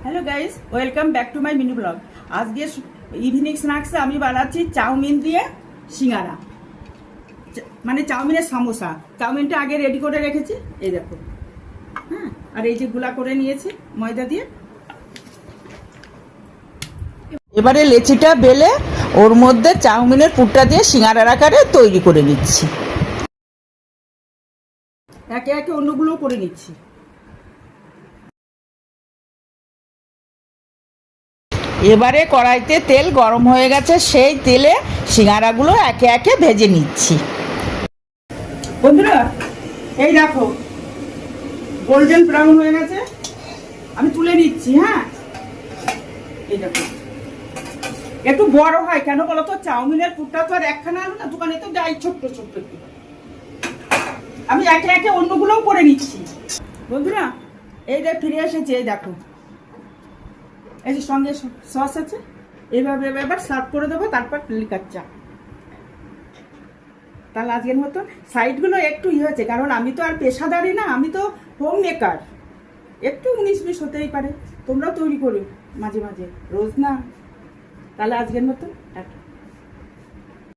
Hello guys, welcome back to my mini blog. আজকে evening স্ন্যাক্সে আমি বানাচ্ছি চাউমিন দিয়ে সিঙ্গারা, মানে চাউমিনের সামোসা। চাউমিনটা আগে রেডি করে রেখেছি, এই দেখো। হ্যাঁ, আর এই যে গুলা করে নিয়েছি ময়দা দিয়ে। এবারে লেচিটা বেলে ওর মধ্যে চাউমিনের পুরটা দিয়ে সিঙ্গারার আকারে তৈরি করে নিচ্ছি। একে একে অন্যগুলো করে নিচ্ছি। এবারে কড়াইতে তেল গরম হয়ে গেছে, সেই তেলে সিঙ্গারাগুলো একে একে ভেজে নিচ্ছি। বন্ধুরা, এই দেখো গোল্ডেন ব্রাউন হয়ে গেছে, আমি তুলে নিচ্ছি। হ্যাঁ, এই দেখো একটু বড় হয় কেন বলো তো, চাউমিনের পুরটা তো আর একখানা আলু না, দোকানে তো যাই ছোট্ট ছোট্ট। আমি একে একে অন্যগুলোও করে নিচ্ছি। বন্ধুরা, এই যে ফিরে এসেছি, এই দেখো এই যে সঙ্গে সস আছে, এইভাবে এবার সার্ভ করে দেবো, তারপর লিকার চা। তাহলে আজকের মতন সাইডগুলো একটু হয়েছে, কারণ আমি তো আর পেশাদারি না, আমি তো হোম মেকার, একটু 19-20 হতেই পারে। তোমরাও তৈরি করো মাঝে মাঝে, রোজ না। তাহলে আজকের মতন টাটা।